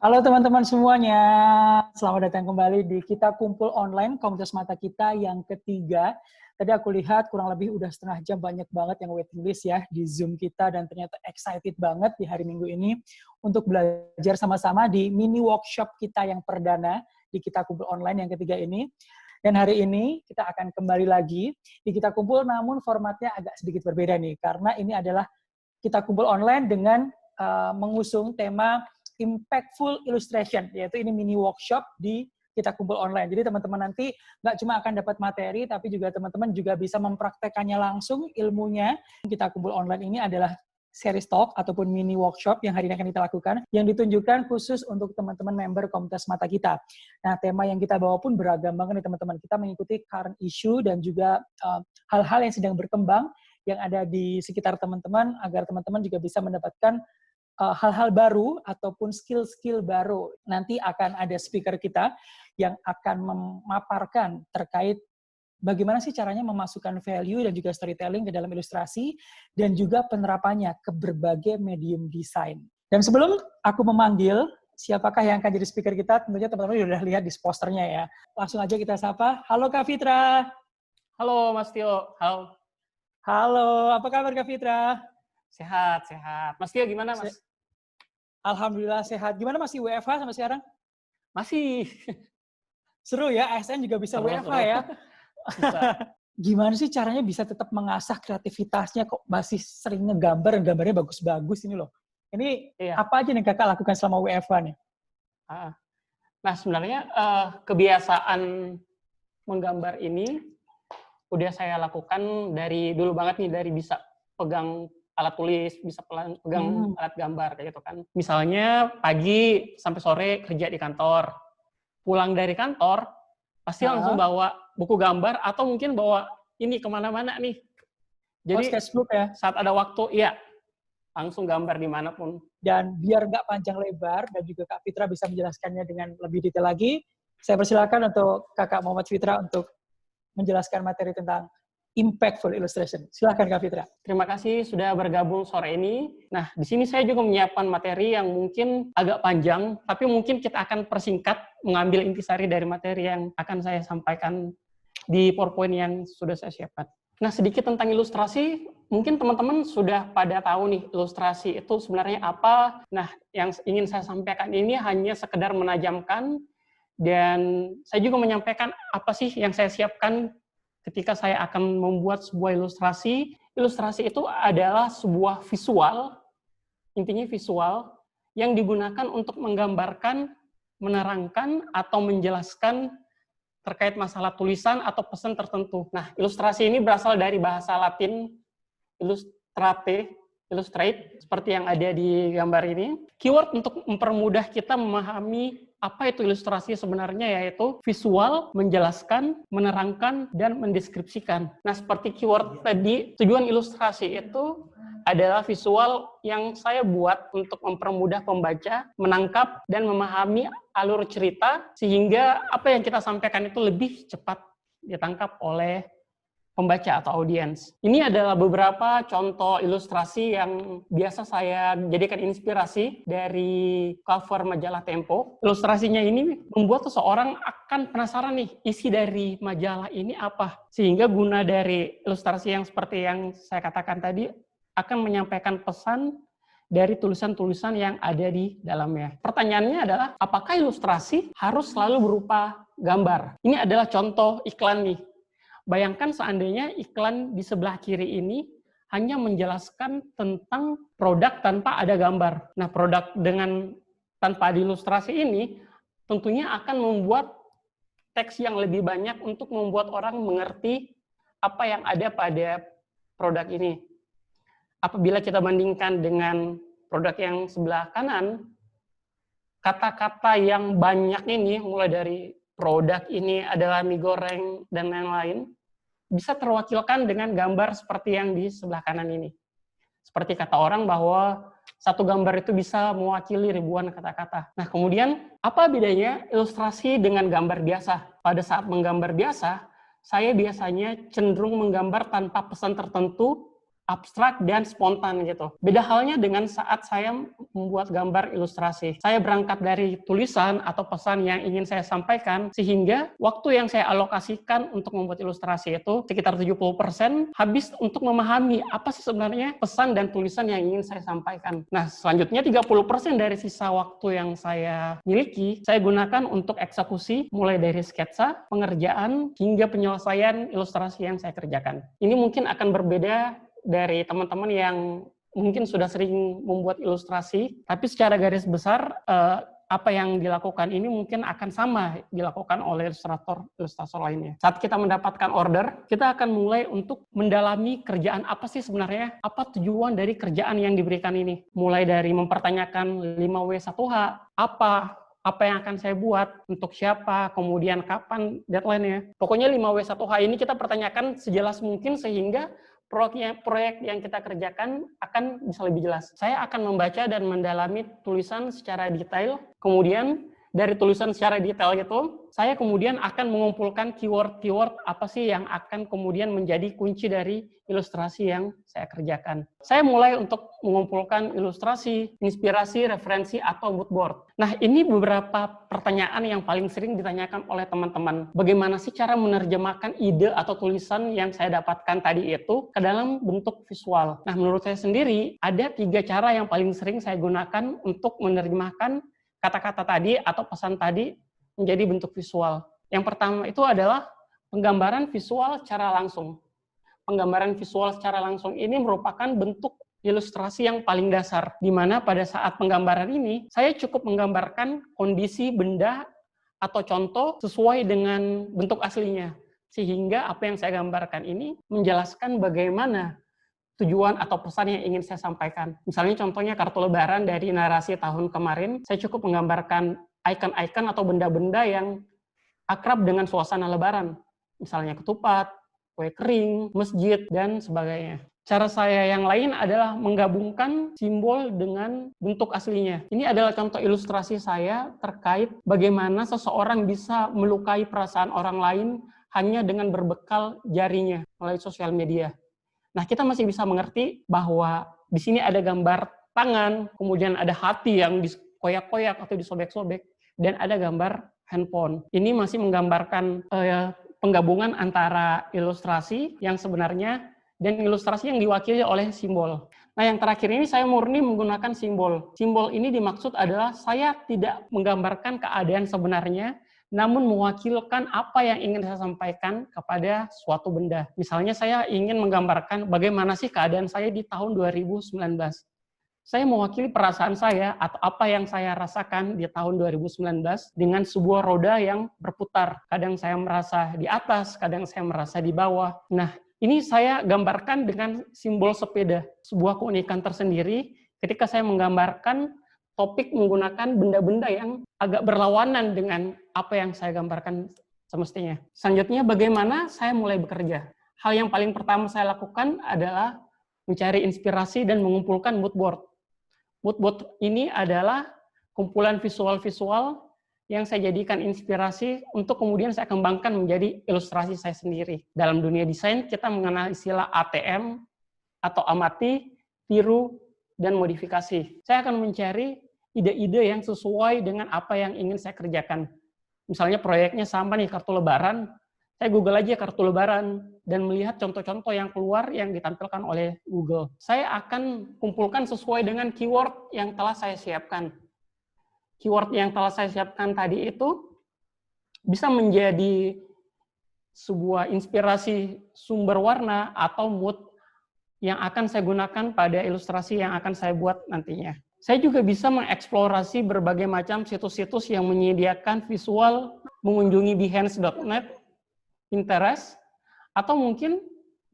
Halo teman-teman semuanya, selamat datang kembali di Kita Kumpul Online, komunitas mata kita yang ketiga. Tadi aku lihat kurang lebih udah setengah jam banyak banget yang waiting list ya di Zoom kita dan ternyata excited banget di hari Minggu ini untuk belajar sama-sama di mini workshop kita yang perdana di Kita Kumpul Online yang ketiga ini. Dan hari ini kita akan kembali lagi di Kita Kumpul, namun formatnya agak sedikit berbeda nih, karena ini adalah Kita Kumpul Online dengan mengusung tema Impactful Illustration, yaitu ini mini workshop di Kita Kumpul Online. Jadi teman-teman nanti nggak cuma akan dapat materi, tapi juga teman-teman juga bisa mempraktekannya langsung ilmunya. Kita Kumpul Online ini adalah series talk ataupun mini workshop yang hari ini akan kita lakukan, yang ditunjukkan khusus untuk teman-teman member komunitas mata kita. Nah, tema yang kita bawa pun beragam banget nih teman-teman. Kita mengikuti current issue dan juga hal-hal yang sedang berkembang yang ada di sekitar teman-teman, agar teman-teman juga bisa mendapatkan hal-hal baru ataupun skill-skill baru. Nanti akan ada speaker kita yang akan memaparkan terkait bagaimana sih caranya memasukkan value dan juga storytelling ke dalam ilustrasi dan juga penerapannya ke berbagai medium desain. Dan sebelum aku memanggil siapakah yang akan jadi speaker kita, tentunya teman-teman sudah lihat di posternya ya. Langsung aja kita sapa. Halo Kak Fitra. Halo Mas Tio. Halo. Halo, apa kabar Kak Fitra? Sehat, sehat. Mas Tio gimana, Mas? Alhamdulillah sehat. Gimana masih WFH sampai sekarang? Masih. Seru ya, ASN juga bisa WFH ya. Gimana sih caranya bisa tetap mengasah kreativitasnya kok masih sering ngegambar dan gambarnya bagus-bagus ini loh. Ini apa aja nih kakak lakukan selama WFH nih? Nah sebenarnya kebiasaan menggambar ini udah saya lakukan dari dulu banget nih, dari bisa pegang alat tulis, bisa pegang alat gambar kayak gitu kan. Misalnya pagi sampai sore kerja di kantor, pulang dari kantor pasti langsung bawa buku gambar atau mungkin bawa ini kemana-mana nih. Jadi sketchbook ya? Saat ada waktu, iya langsung gambar dimanapun. Dan biar nggak panjang lebar dan juga Kak Fitra bisa menjelaskannya dengan lebih detail lagi, saya persilakan untuk Kakak Muhammad Fitra untuk menjelaskan materi tentang Impactful Illustration. Silakan Kak Fitra. Terima kasih sudah bergabung sore ini. Nah, di sini saya juga menyiapkan materi yang mungkin agak panjang, tapi mungkin kita akan persingkat mengambil intisari dari materi yang akan saya sampaikan di PowerPoint yang sudah saya siapkan. Nah, sedikit tentang ilustrasi, mungkin teman-teman sudah pada tahu nih, ilustrasi itu sebenarnya apa. Nah, yang ingin saya sampaikan ini hanya sekedar menajamkan, dan saya juga menyampaikan apa sih yang saya siapkan ketika saya akan membuat sebuah ilustrasi. Ilustrasi itu adalah sebuah visual, intinya visual, yang digunakan untuk menggambarkan, menerangkan, atau menjelaskan terkait masalah tulisan atau pesan tertentu. Nah, ilustrasi ini berasal dari bahasa Latin, illustrate, seperti yang ada di gambar ini. Keyword untuk mempermudah kita memahami apa itu ilustrasi sebenarnya, yaitu visual, menjelaskan, menerangkan, dan mendeskripsikan. Nah, seperti keyword tadi, tujuan ilustrasi itu adalah visual yang saya buat untuk mempermudah pembaca menangkap dan memahami alur cerita, sehingga apa yang kita sampaikan itu lebih cepat ditangkap oleh pembaca atau audiens. Ini adalah beberapa contoh ilustrasi yang biasa saya jadikan inspirasi dari cover majalah Tempo. Ilustrasinya ini membuat seseorang akan penasaran nih, isi dari majalah ini apa. Sehingga guna dari ilustrasi yang seperti yang saya katakan tadi, akan menyampaikan pesan dari tulisan-tulisan yang ada di dalamnya. Pertanyaannya adalah, apakah ilustrasi harus selalu berupa gambar? Ini adalah contoh iklan nih. Bayangkan seandainya iklan di sebelah kiri ini hanya menjelaskan tentang produk tanpa ada gambar. Nah, produk dengan tanpa ada ilustrasi ini tentunya akan membuat teks yang lebih banyak untuk membuat orang mengerti apa yang ada pada produk ini. Apabila kita bandingkan dengan produk yang sebelah kanan, kata-kata yang banyak ini, mulai dari produk ini adalah mie goreng dan lain-lain, bisa terwakilkan dengan gambar seperti yang di sebelah kanan ini. Seperti kata orang bahwa satu gambar itu bisa mewakili ribuan kata-kata. Nah, kemudian apa bedanya ilustrasi dengan gambar biasa? Pada saat menggambar biasa, saya biasanya cenderung menggambar tanpa pesan tertentu abstrak dan spontan gitu. Beda halnya dengan saat saya membuat gambar ilustrasi. Saya berangkat dari tulisan atau pesan yang ingin saya sampaikan, sehingga waktu yang saya alokasikan untuk membuat ilustrasi itu sekitar 70% habis untuk memahami apa sih sebenarnya pesan dan tulisan yang ingin saya sampaikan. Nah, selanjutnya 30% dari sisa waktu yang saya miliki, saya gunakan untuk eksekusi mulai dari sketsa, pengerjaan, hingga penyelesaian ilustrasi yang saya kerjakan. Ini mungkin akan berbeda dari teman-teman yang mungkin sudah sering membuat ilustrasi, tapi secara garis besar apa yang dilakukan ini mungkin akan sama dilakukan oleh ilustrator lainnya. Saat kita mendapatkan order, kita akan mulai untuk mendalami kerjaan apa sih sebenarnya, apa tujuan dari kerjaan yang diberikan ini. Mulai dari mempertanyakan 5W1H, apa yang akan saya buat, untuk siapa, kemudian kapan deadline-nya. Pokoknya 5W1H ini kita pertanyakan sejelas mungkin sehingga proyek yang kita kerjakan akan bisa lebih jelas. Saya akan membaca dan mendalami tulisan secara detail, kemudian dari tulisan secara detail itu, saya kemudian akan mengumpulkan keyword-keyword apa sih yang akan kemudian menjadi kunci dari ilustrasi yang saya kerjakan. Saya mulai untuk mengumpulkan ilustrasi, inspirasi, referensi, atau mood board. Nah, ini beberapa pertanyaan yang paling sering ditanyakan oleh teman-teman. Bagaimana sih cara menerjemahkan ide atau tulisan yang saya dapatkan tadi itu ke dalam bentuk visual? Nah, menurut saya sendiri, ada 3 cara yang paling sering saya gunakan untuk menerjemahkan kata-kata tadi atau pesan tadi menjadi bentuk visual. Yang pertama itu adalah penggambaran visual secara langsung. Penggambaran visual secara langsung ini merupakan bentuk ilustrasi yang paling dasar, di mana pada saat penggambaran ini, saya cukup menggambarkan kondisi benda atau contoh sesuai dengan bentuk aslinya. Sehingga apa yang saya gambarkan ini menjelaskan bagaimana tujuan atau pesan yang ingin saya sampaikan. Misalnya contohnya kartu lebaran dari narasi tahun kemarin, saya cukup menggambarkan icon-icon atau benda-benda yang akrab dengan suasana lebaran. Misalnya ketupat, kue kering, masjid, dan sebagainya. Cara saya yang lain adalah menggabungkan simbol dengan bentuk aslinya. Ini adalah contoh ilustrasi saya terkait bagaimana seseorang bisa melukai perasaan orang lain hanya dengan berbekal jarinya melalui sosial media. Nah, kita masih bisa mengerti bahwa di sini ada gambar tangan, kemudian ada hati yang dikoyak-koyak atau disobek-sobek, dan ada gambar handphone. Ini masih menggambarkan penggabungan antara ilustrasi yang sebenarnya dan ilustrasi yang diwakili oleh simbol. Nah, yang terakhir ini saya murni menggunakan simbol. Simbol ini dimaksud adalah saya tidak menggambarkan keadaan sebenarnya, namun mewakilkan apa yang ingin saya sampaikan kepada suatu benda. Misalnya saya ingin menggambarkan bagaimana sih keadaan saya di tahun 2019. Saya mewakili perasaan saya atau apa yang saya rasakan di tahun 2019 dengan sebuah roda yang berputar. Kadang saya merasa di atas, kadang saya merasa di bawah. Nah, ini saya gambarkan dengan simbol sepeda. Sebuah keunikan tersendiri ketika saya menggambarkan topik menggunakan benda-benda yang agak berlawanan dengan apa yang saya gambarkan semestinya. Selanjutnya, bagaimana saya mulai bekerja? Hal yang paling pertama saya lakukan adalah mencari inspirasi dan mengumpulkan mood board. Mood board ini adalah kumpulan visual-visual yang saya jadikan inspirasi untuk kemudian saya kembangkan menjadi ilustrasi saya sendiri. Dalam dunia desain, kita mengenal istilah ATM atau amati, tiru, dan modifikasi. Saya akan mencari ide-ide yang sesuai dengan apa yang ingin saya kerjakan. Misalnya proyeknya sama nih, kartu lebaran, saya Google aja kartu lebaran dan melihat contoh-contoh yang keluar yang ditampilkan oleh Google. Saya akan kumpulkan sesuai dengan keyword yang telah saya siapkan. Keyword yang telah saya siapkan tadi itu bisa menjadi sebuah inspirasi sumber warna atau mood yang akan saya gunakan pada ilustrasi yang akan saya buat nantinya. Saya juga bisa mengeksplorasi berbagai macam situs-situs yang menyediakan visual, mengunjungi behance.net, Pinterest, atau mungkin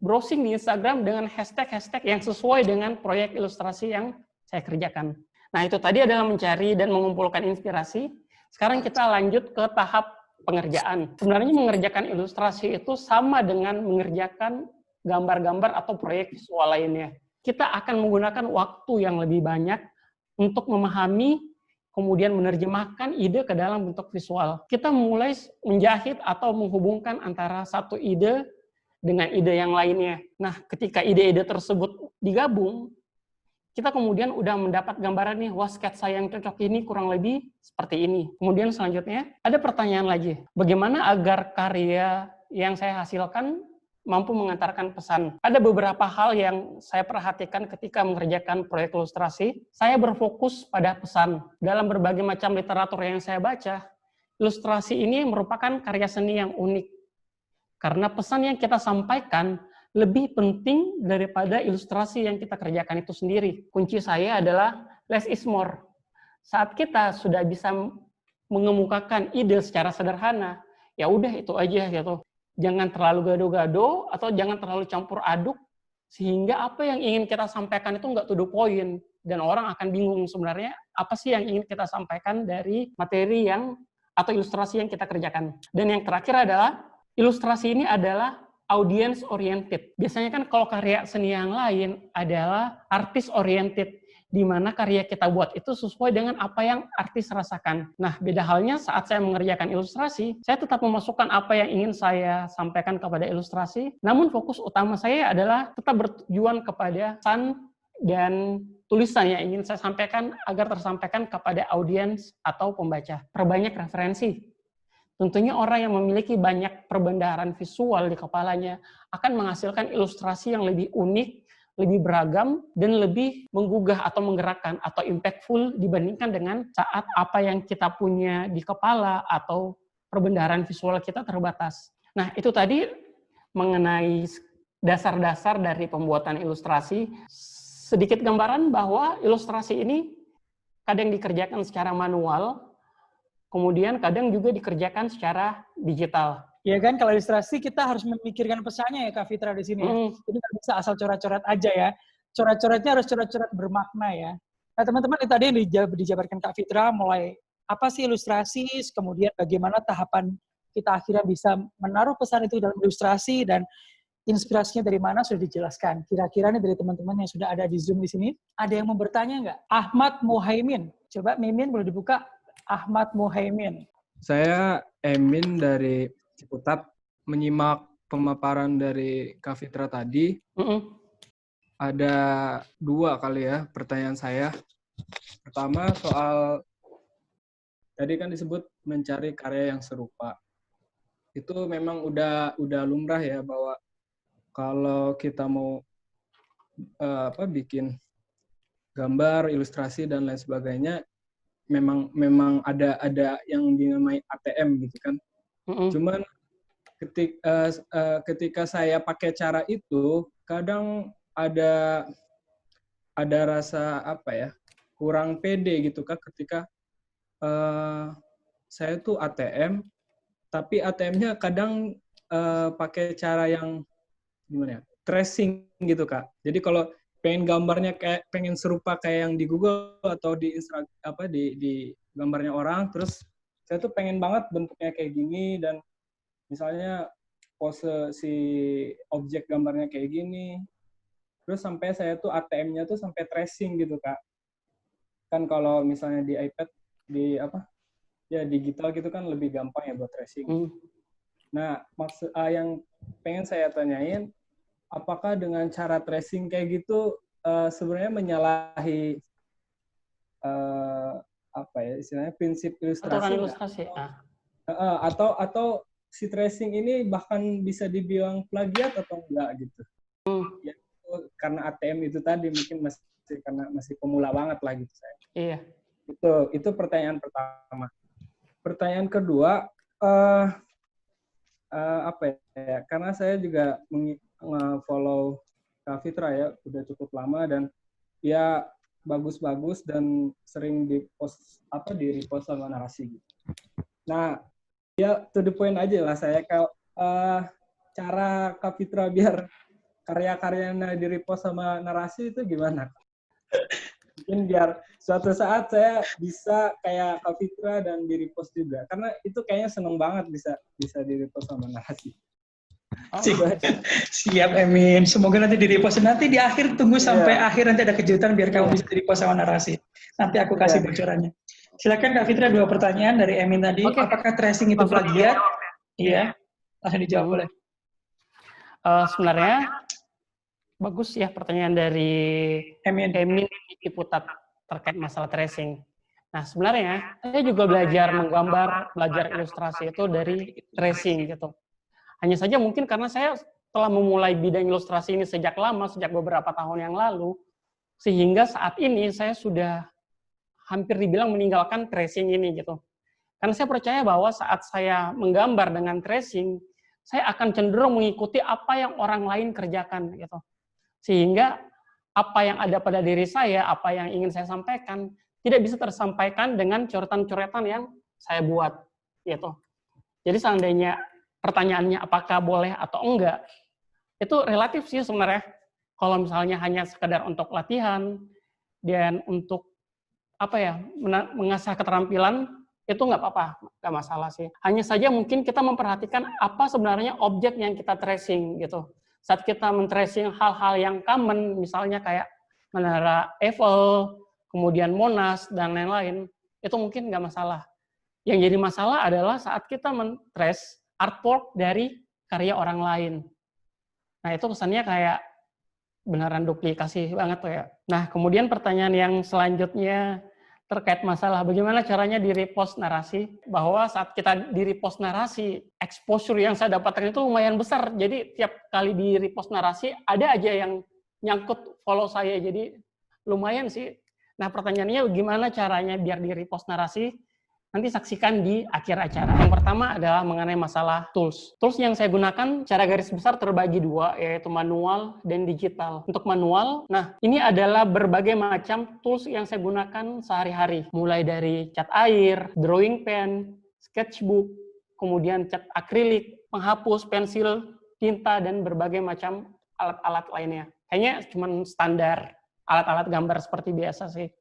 browsing di Instagram dengan hashtag-hashtag yang sesuai dengan proyek ilustrasi yang saya kerjakan. Nah, itu tadi adalah mencari dan mengumpulkan inspirasi. Sekarang kita lanjut ke tahap pengerjaan. Sebenarnya mengerjakan ilustrasi itu sama dengan mengerjakan gambar-gambar atau proyek visual lainnya. Kita akan menggunakan waktu yang lebih banyak untuk memahami, kemudian menerjemahkan ide ke dalam bentuk visual. Kita mulai menjahit atau menghubungkan antara satu ide dengan ide yang lainnya. Nah, ketika ide-ide tersebut digabung, kita kemudian udah mendapat gambaran nih, wah sketsa yang cocok ini kurang lebih seperti ini. Kemudian selanjutnya, ada pertanyaan lagi. Bagaimana agar karya yang saya hasilkan mampu mengantarkan pesan? Ada beberapa hal yang saya perhatikan ketika mengerjakan proyek ilustrasi. Saya berfokus pada pesan. Dalam berbagai macam literatur yang saya baca, ilustrasi ini merupakan karya seni yang unik. Karena pesan yang kita sampaikan lebih penting daripada ilustrasi yang kita kerjakan itu sendiri. Kunci saya adalah less is more. Saat kita sudah bisa mengemukakan ide secara sederhana, ya udah itu aja gitu. Jangan terlalu gado-gado atau jangan terlalu campur aduk sehingga apa yang ingin kita sampaikan itu nggak to the point dan orang akan bingung sebenarnya apa sih yang ingin kita sampaikan dari materi yang atau ilustrasi yang kita kerjakan. Dan yang terakhir adalah ilustrasi ini adalah audience oriented. Biasanya kan kalau karya seni yang lain adalah artis oriented, di mana karya kita buat itu sesuai dengan apa yang artis rasakan. Nah, beda halnya saat saya mengerjakan ilustrasi, saya tetap memasukkan apa yang ingin saya sampaikan kepada ilustrasi, namun fokus utama saya adalah tetap bertujuan kepada pesan dan tulisan yang ingin saya sampaikan agar tersampaikan kepada audiens atau pembaca. Perbanyak referensi. Tentunya orang yang memiliki banyak perbendaharaan visual di kepalanya akan menghasilkan ilustrasi yang lebih unik, lebih beragam, dan lebih menggugah atau menggerakkan atau impactful dibandingkan dengan saat apa yang kita punya di kepala atau perbendaharaan visual kita terbatas. Nah, itu tadi mengenai dasar-dasar dari pembuatan ilustrasi. Sedikit gambaran bahwa ilustrasi ini kadang dikerjakan secara manual, kemudian kadang juga dikerjakan secara digital. Ya kan, kalau ilustrasi kita harus memikirkan pesannya ya Kak Fitra di sini ya. Jadi nggak bisa asal coret-coret aja ya. Coret-coretnya harus coret-coret bermakna ya. Nah teman-teman, tadi yang dijabarkan Kak Fitra mulai apa sih ilustrasi, kemudian bagaimana tahapan kita akhirnya bisa menaruh pesan itu dalam ilustrasi, dan inspirasinya dari mana sudah dijelaskan. Kira-kira nih dari teman-teman yang sudah ada di Zoom di sini, ada yang mau bertanya nggak? Ahmad Muhaimin. Coba Mimin boleh dibuka. Ahmad Muhaimin. Saya Emin dari Ciputat, menyimak pemaparan dari Kak Fitra tadi. Ada 2 kali ya pertanyaan saya. Pertama soal, tadi kan disebut mencari karya yang serupa. Itu memang udah lumrah ya, bahwa kalau kita mau bikin gambar, ilustrasi dan lain sebagainya, memang ada yang dinamai ATM gitu kan. Cuman ketika saya pakai cara itu, kadang ada rasa kurang pede gitu kan, ketika saya tuh ATM, tapi ATM-nya kadang pakai cara yang gimana ya, tracing gitu Kak. Jadi kalau pengen gambarnya pengen serupa kayak yang di Google atau di gambarnya orang, terus saya tuh pengen banget bentuknya kayak gini, dan misalnya pose si objek gambarnya kayak gini, terus sampai saya tuh ATM-nya tuh sampai tracing gitu Kak. Kan kalau misalnya di iPad, digital gitu kan lebih gampang ya buat tracing. Nah, maksud yang pengen saya tanyain, apakah dengan cara tracing kayak gitu sebenarnya menyalahi istilahnya prinsip ilustrasi? Atau si tracing ini bahkan bisa dibilang plagiat atau enggak gitu? Ya, karena ATM itu tadi mungkin masih pemula banget lah gitu saya. Iya. Itu pertanyaan pertama. Pertanyaan kedua, karena saya juga follow Kak Fitra ya, udah cukup lama, dan ya bagus-bagus dan sering di-repost sama narasi gitu. Nah, ya to the point aja lah saya, kalau cara Kak Fitra biar karya-karyanya di-repost sama narasi itu gimana? Mungkin biar suatu saat saya bisa kayak Kak Fitra dan di-repost juga, karena itu kayaknya seneng banget bisa di-repost sama narasi. Siap Emin, semoga nanti di-repost. Nanti di akhir tunggu sampai akhir, nanti ada kejutan biar kamu bisa di-repost sama narasi. Nanti aku kasih bocorannya. Silakan Kak Fitra, 2 pertanyaan dari Emin tadi. Apakah tracing itu plagiat? Iya, langsung dijawab boleh. Sebenarnya Bagus ya pertanyaan dari Emin. Ciputat terkait masalah tracing. Nah, sebenarnya saya juga belajar menggambar, belajar ilustrasi itu dari tracing gitu. Hanya saja mungkin karena saya telah memulai bidang ilustrasi ini sejak lama, sejak beberapa tahun yang lalu, sehingga saat ini saya sudah hampir dibilang meninggalkan tracing ini gitu. Karena saya percaya bahwa saat saya menggambar dengan tracing, saya akan cenderung mengikuti apa yang orang lain kerjakan gitu. Sehingga apa yang ada pada diri saya, apa yang ingin saya sampaikan, tidak bisa tersampaikan dengan coretan-coretan yang saya buat gitu. Jadi seandainya pertanyaannya apakah boleh atau enggak, itu relatif sih sebenarnya. Kalau misalnya hanya sekedar untuk latihan dan untuk mengasah keterampilan, itu nggak apa-apa, nggak masalah sih. Hanya saja mungkin kita memperhatikan apa sebenarnya objek yang kita tracing gitu. Saat kita men-tracing hal-hal yang common, misalnya kayak Menara Eiffel, kemudian Monas, dan lain-lain, itu mungkin nggak masalah. Yang jadi masalah adalah saat kita men-trace artwork dari karya orang lain. Nah, itu kesannya kayak beneran duplikasi banget tuh ya. Nah, kemudian pertanyaan yang selanjutnya terkait masalah bagaimana caranya di repost narasi, bahwa saat kita di repost narasi, exposure yang saya dapatkan itu lumayan besar. Jadi tiap kali di repost narasi ada aja yang nyangkut follow saya, jadi lumayan sih. Nah, pertanyaannya gimana caranya biar di repost narasi? Nanti saksikan di akhir acara. Yang pertama adalah mengenai masalah tools. Tools yang saya gunakan secara garis besar terbagi dua, yaitu manual dan digital. Untuk manual, nah ini adalah berbagai macam tools yang saya gunakan sehari-hari. Mulai dari cat air, drawing pen, sketchbook, kemudian cat akrilik, penghapus, pensil, tinta, dan berbagai macam alat-alat lainnya. Kayaknya cuma standar alat-alat gambar seperti biasa sih.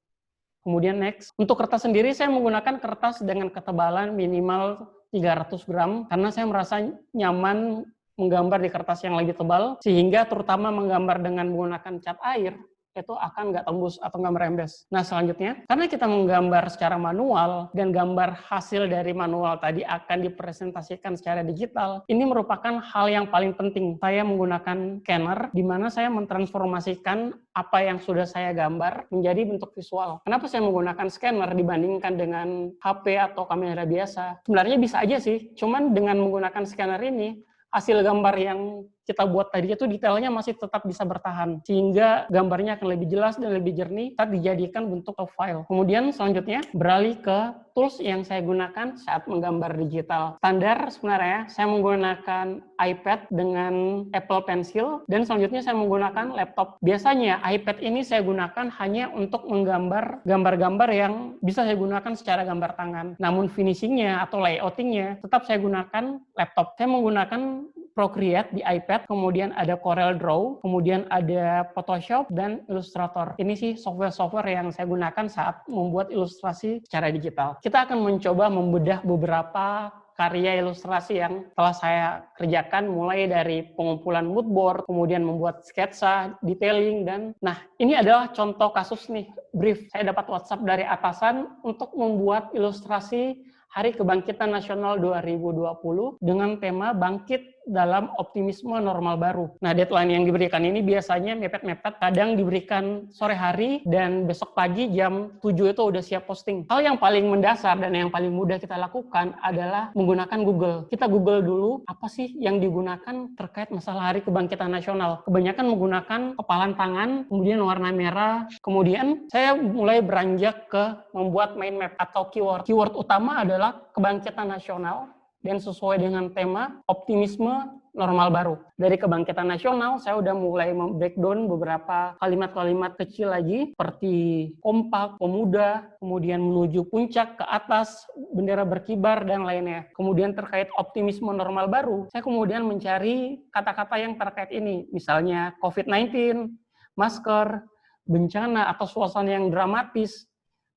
Kemudian next, untuk kertas sendiri saya menggunakan kertas dengan ketebalan minimal 300 gram karena saya merasa nyaman menggambar di kertas yang lebih tebal, sehingga terutama menggambar dengan menggunakan cat air itu akan nggak tembus atau nggak merembes. Nah selanjutnya, karena kita menggambar secara manual dan gambar hasil dari manual tadi akan dipresentasikan secara digital, ini merupakan hal yang paling penting. Saya menggunakan scanner di mana saya mentransformasikan apa yang sudah saya gambar menjadi bentuk visual. Kenapa saya menggunakan scanner dibandingkan dengan HP atau kamera biasa? Sebenarnya bisa aja sih, cuman dengan menggunakan scanner ini, hasil gambar yang kita buat tadi itu detailnya masih tetap bisa bertahan, sehingga gambarnya akan lebih jelas dan lebih jernih saat dijadikan bentuk file. Kemudian selanjutnya beralih ke tools yang saya gunakan saat menggambar digital. Standar sebenarnya saya menggunakan iPad dengan Apple Pencil, dan selanjutnya saya menggunakan laptop. Biasanya iPad ini saya gunakan hanya untuk menggambar gambar-gambar yang bisa saya gunakan secara gambar tangan. Namun finishingnya atau layoutingnya tetap saya gunakan laptop. Saya menggunakan Procreate di iPad, kemudian ada Corel Draw, kemudian ada Photoshop, dan Illustrator. Ini sih software-software yang saya gunakan saat membuat ilustrasi secara digital. Kita akan mencoba membedah beberapa karya ilustrasi yang telah saya kerjakan, mulai dari pengumpulan mood board, kemudian membuat sketsa, detailing, dan nah ini adalah contoh kasus nih, brief. Saya dapat WhatsApp dari atasan untuk membuat ilustrasi Hari Kebangkitan Nasional 2020 dengan tema Bangkit dalam Optimisme Normal Baru. Nah, deadline yang diberikan ini biasanya mepet-mepet, kadang diberikan sore hari dan besok pagi jam 7 itu udah siap posting. Hal yang paling mendasar dan yang paling mudah kita lakukan adalah menggunakan Google. Kita Google dulu apa sih yang digunakan terkait masalah Hari Kebangkitan Nasional. Kebanyakan menggunakan kepalan tangan, kemudian warna merah. Kemudian saya mulai beranjak ke membuat mind map atau keyword. Keyword utama adalah Kebangkitan Nasional, dan sesuai dengan tema optimisme normal baru. Dari Kebangkitan Nasional, saya udah mulai breakdown beberapa kalimat-kalimat kecil lagi, seperti kompak, pemuda, kemudian menuju puncak, ke atas, bendera berkibar, dan lainnya. Kemudian terkait optimisme normal baru, saya kemudian mencari kata-kata yang terkait ini, misalnya COVID-19, masker, bencana atau suasana yang dramatis,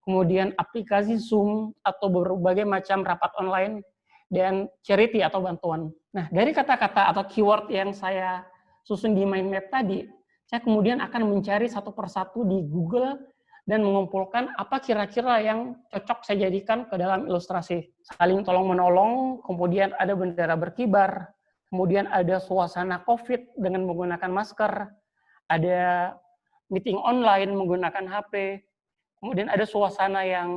kemudian aplikasi Zoom atau berbagai macam rapat online, dan charity atau bantuan. Nah, dari kata-kata atau keyword yang saya susun di mind map tadi, saya kemudian akan mencari satu persatu di Google dan mengumpulkan apa kira-kira yang cocok saya jadikan ke dalam ilustrasi. Saling tolong-menolong, kemudian ada bendera berkibar, kemudian ada suasana COVID dengan menggunakan masker, ada meeting online menggunakan HP, kemudian ada suasana yang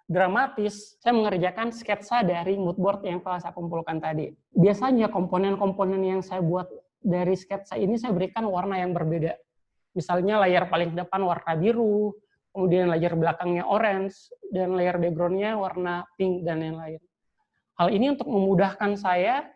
dramatis, saya mengerjakan sketsa dari mood board yang telah saya kumpulkan tadi. Biasanya komponen-komponen yang saya buat dari sketsa ini saya berikan warna yang berbeda. Misalnya layar paling depan warna biru, kemudian layar belakangnya orange, dan layar background-nya warna pink, dan lain-lain. Hal ini untuk memudahkan saya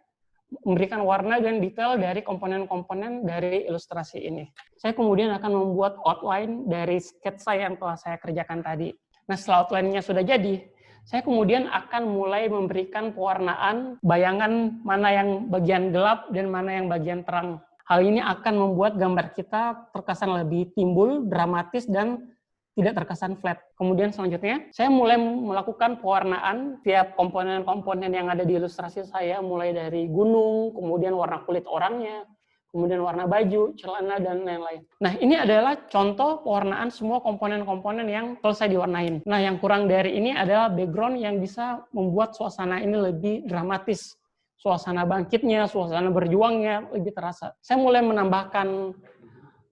memberikan warna dan detail dari komponen-komponen dari ilustrasi ini. Saya kemudian akan membuat outline dari sketsa yang telah saya kerjakan tadi. Nah, setelah outline-nya sudah jadi, saya kemudian akan mulai memberikan pewarnaan, bayangan mana yang bagian gelap dan mana yang bagian terang. Hal ini akan membuat gambar kita terkesan lebih timbul, dramatis, dan tidak terkesan flat. Kemudian selanjutnya, saya mulai melakukan pewarnaan tiap komponen-komponen yang ada di ilustrasi saya, mulai dari gunung, kemudian warna kulit orangnya, kemudian warna baju, celana, dan lain-lain. Nah, ini adalah contoh pewarnaan semua komponen-komponen yang selesai diwarnain. Nah, yang kurang dari ini adalah background yang bisa membuat suasana ini lebih dramatis. Suasana bangkitnya, suasana berjuangnya lebih terasa. Saya mulai menambahkan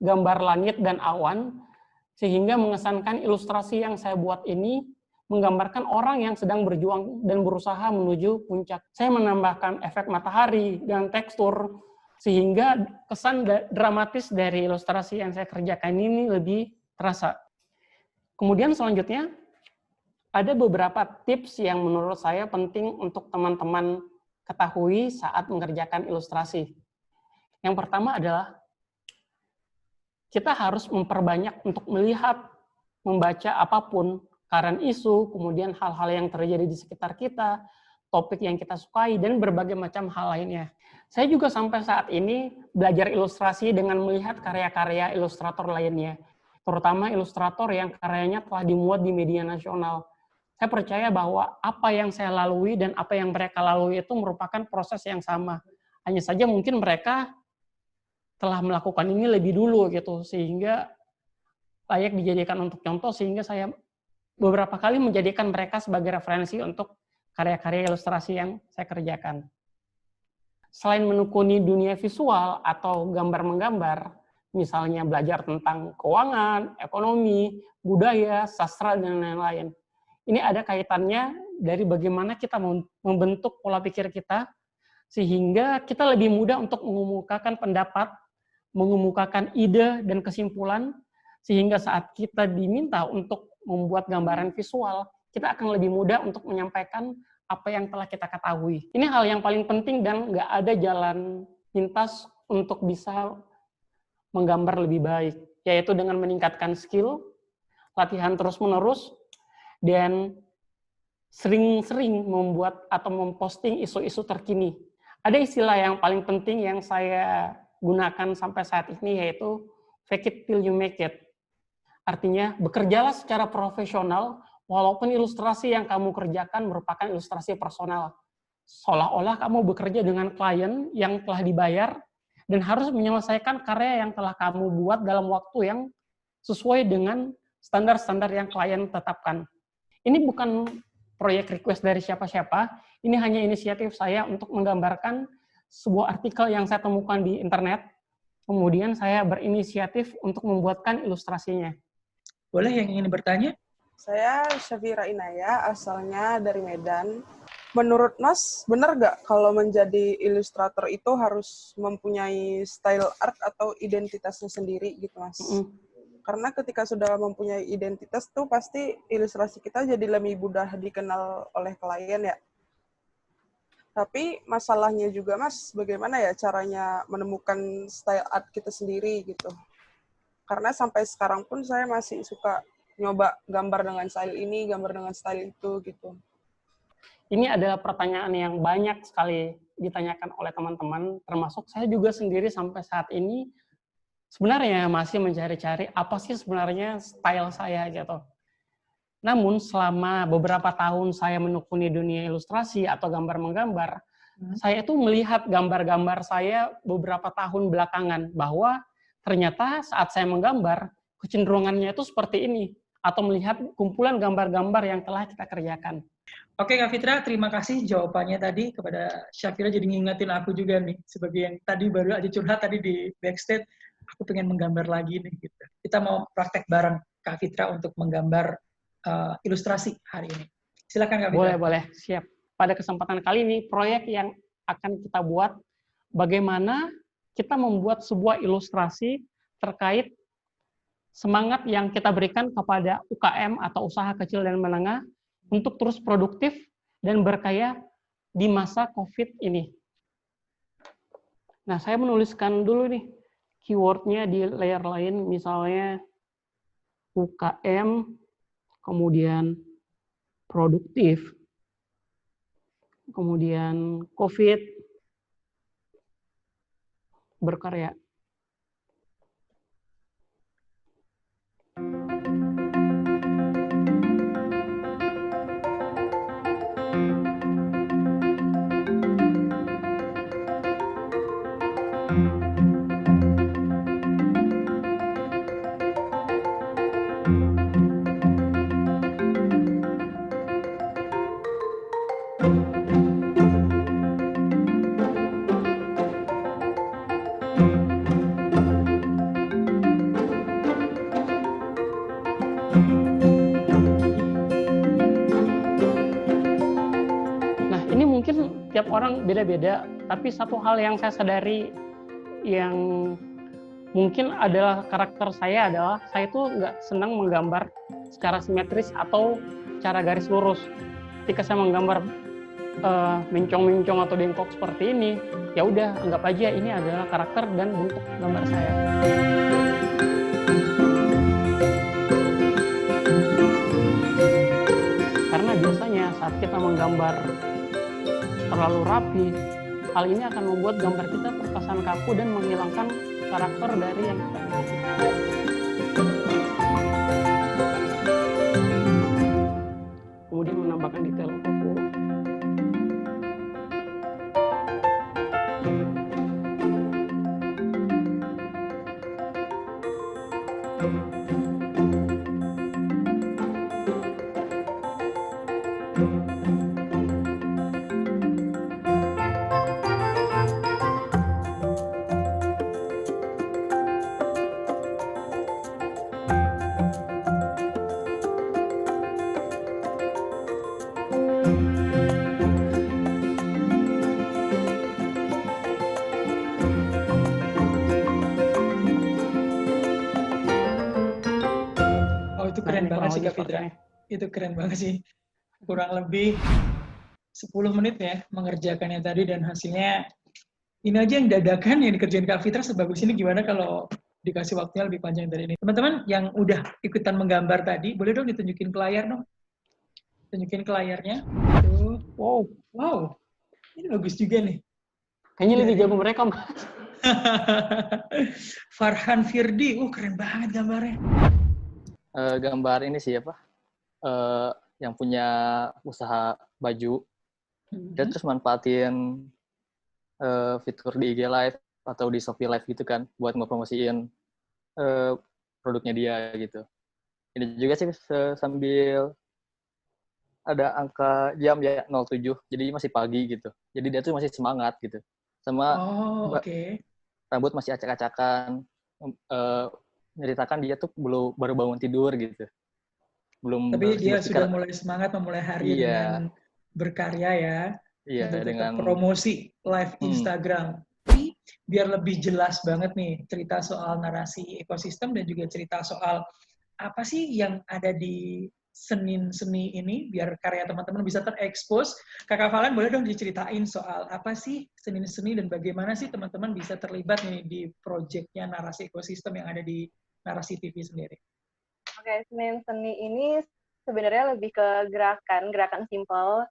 gambar langit dan awan, sehingga mengesankan ilustrasi yang saya buat ini menggambarkan orang yang sedang berjuang dan berusaha menuju puncak. Saya menambahkan efek matahari dan tekstur, sehingga kesan dramatis dari ilustrasi yang saya kerjakan ini lebih terasa. Kemudian selanjutnya, ada beberapa tips yang menurut saya penting untuk teman-teman ketahui saat mengerjakan ilustrasi. Yang pertama adalah kita harus memperbanyak untuk melihat, membaca apapun, current isu, kemudian hal-hal yang terjadi di sekitar kita, topik yang kita sukai, dan berbagai macam hal lainnya. Saya juga sampai saat ini belajar ilustrasi dengan melihat karya-karya ilustrator lainnya, terutama ilustrator yang karyanya telah dimuat di media nasional. Saya percaya bahwa apa yang saya lalui dan apa yang mereka lalui itu merupakan proses yang sama. Hanya saja mungkin mereka telah melakukan ini lebih dulu gitu, sehingga layak dijadikan untuk contoh, sehingga saya beberapa kali menjadikan mereka sebagai referensi untuk karya-karya ilustrasi yang saya kerjakan. Selain menekuni dunia visual atau gambar-menggambar, misalnya belajar tentang keuangan, ekonomi, budaya, sastra, dan lain-lain. Ini ada kaitannya dari bagaimana kita membentuk pola pikir kita, sehingga kita lebih mudah untuk mengemukakan pendapat, mengemukakan ide dan kesimpulan, sehingga saat kita diminta untuk membuat gambaran visual, kita akan lebih mudah untuk menyampaikan apa yang telah kita ketahui. Ini hal yang paling penting dan nggak ada jalan pintas untuk bisa menggambar lebih baik, yaitu dengan meningkatkan skill, latihan terus-menerus, dan sering-sering membuat atau memposting isu-isu terkini. Ada istilah yang paling penting yang saya gunakan sampai saat ini, yaitu fake it till you make it. Artinya, bekerjalah secara profesional, walaupun ilustrasi yang kamu kerjakan merupakan ilustrasi personal. Seolah-olah kamu bekerja dengan klien yang telah dibayar dan harus menyelesaikan karya yang telah kamu buat dalam waktu yang sesuai dengan standar-standar yang klien tetapkan. Ini bukan proyek request dari siapa-siapa, ini hanya inisiatif saya untuk menggambarkan sebuah artikel yang saya temukan di internet, kemudian saya berinisiatif untuk membuatkan ilustrasinya. Boleh yang ingin bertanya? Saya Syafira Inaya, asalnya dari Medan. Menurut Mas, benar nggak kalau menjadi ilustrator itu harus mempunyai style art atau identitasnya sendiri gitu, Mas? Karena ketika sudah mempunyai identitas tuh pasti ilustrasi kita jadi lebih mudah dikenal oleh klien ya. Tapi masalahnya juga, Mas, bagaimana ya caranya menemukan style art kita sendiri gitu. Karena sampai sekarang pun saya masih suka nyoba gambar dengan style ini, gambar dengan style itu gitu. Ini adalah pertanyaan yang banyak sekali ditanyakan oleh teman-teman, termasuk saya juga sendiri sampai saat ini sebenarnya masih mencari-cari apa sih sebenarnya style saya gitu. Namun selama beberapa tahun saya menekuni dunia ilustrasi atau gambar menggambar, saya tuh melihat gambar-gambar saya beberapa tahun belakangan bahwa ternyata saat saya menggambar kecenderungannya itu seperti ini, atau melihat kumpulan gambar-gambar yang telah kita kerjakan. Oke Kak Fitra, terima kasih jawabannya tadi kepada Syafira, jadi ngingetin aku juga nih sebagai yang tadi baru aja curhat tadi di backstage. aku pengen menggambar lagi nih gitu. Kita mau praktek bareng Kak Fitra untuk menggambar ilustrasi hari ini. Silakan Kak Fitra. Boleh, siap. Pada kesempatan kali ini, proyek yang akan kita buat, bagaimana kita membuat sebuah ilustrasi terkait semangat yang kita berikan kepada UKM atau usaha kecil dan menengah untuk terus produktif dan berkarya di masa COVID ini. Nah, saya menuliskan dulu nih keyword-nya di layer lain, misalnya UKM, kemudian produktif, kemudian COVID, berkarya. Tiap orang beda-beda, tapi satu hal yang saya sadari yang mungkin adalah karakter saya adalah saya tuh nggak senang menggambar secara simetris atau secara garis lurus. Ketika saya menggambar mencong-mencong atau bengkok seperti ini, ya udah anggap aja ini adalah karakter dan bentuk gambar saya. Karena biasanya saat kita menggambar terlalu rapi, hal ini akan membuat gambar kita terkesan kaku dan menghilangkan karakter dari yang kita miliki. Kemudian menambahkan detail kuku. Keren banget sih Kak Fitra. Itu keren banget sih. Kurang lebih 10 menit ya mengerjakannya tadi dan hasilnya ini aja yang dadakan yang dikerjain Kak Fitra sebagus ini, gimana kalau dikasih waktunya lebih panjang dari ini. Teman-teman yang udah ikutan menggambar tadi, boleh dong ditunjukin ke layar dong. Tunjukin ke layarnya. Tuh. Wow. Ini bagus juga nih. Kayaknya lebih jago mereka, Mas. Farhan Firdi, keren banget gambarnya. Gambar ini sih yang punya usaha baju, dia terus manfaatin fitur di IG Live atau di Shopee Live gitu kan buat ngepromosiin produknya dia gitu. Ini juga sih sambil ada angka jam ya 07, jadi masih pagi gitu. Jadi dia tuh masih semangat gitu. Sama rambut masih acak-acakan. Nyeritakan dia tuh baru bangun tidur gitu. Tapi dia sudah mulai semangat memulai hari dengan berkarya ya. Iya, dengan promosi live Instagram. Biar lebih jelas banget nih cerita soal narasi ekosistem dan juga cerita soal apa sih yang ada di seni ini biar karya teman-teman bisa terekspos. Kakak Valen boleh dong diceritain soal apa sih seni dan bagaimana sih teman-teman bisa terlibat nih di proyeknya narasi ekosistem yang ada di Narasi TV sendiri. Oke, seni ini sebenarnya lebih ke gerakan simple.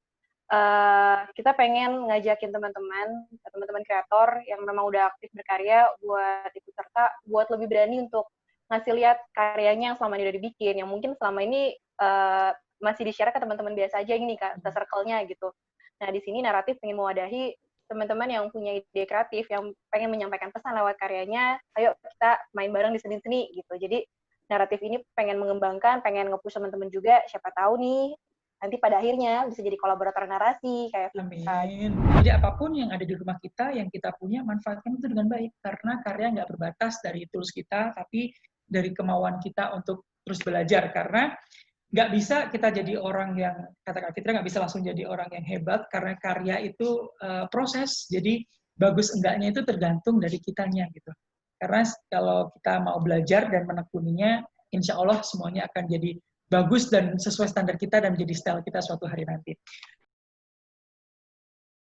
Kita pengen ngajakin teman-teman kreator yang memang udah aktif berkarya buat ikut serta, buat lebih berani untuk ngasih lihat karyanya yang selama ini udah dibikin, yang mungkin selama ini masih di-share ke teman-teman biasa aja gini, Kak, ke circle-nya gitu. Nah, di sini Naratif pengen mewadahi teman-teman yang punya ide kreatif, yang pengen menyampaikan pesan lewat karyanya, ayo kita main bareng di seni-seni gitu. Jadi Naratif ini pengen mengembangkan, pengen nge-push teman-teman juga, siapa tahu nih nanti pada akhirnya bisa jadi kolaborator narasi kayak Vita. Amin. Jadi apapun yang ada di rumah kita, yang kita punya, manfaatkan itu dengan baik. Karena karya nggak berbatas dari tools kita, tapi dari kemauan kita untuk terus belajar. Karena nggak bisa kita jadi orang yang, kata Kak Fitra, nggak bisa langsung jadi orang yang hebat, karena karya itu proses. Jadi bagus enggaknya itu tergantung dari kitanya gitu. Karena kalau kita mau belajar dan menekuninya, insya Allah semuanya akan jadi bagus dan sesuai standar kita dan menjadi style kita suatu hari nanti.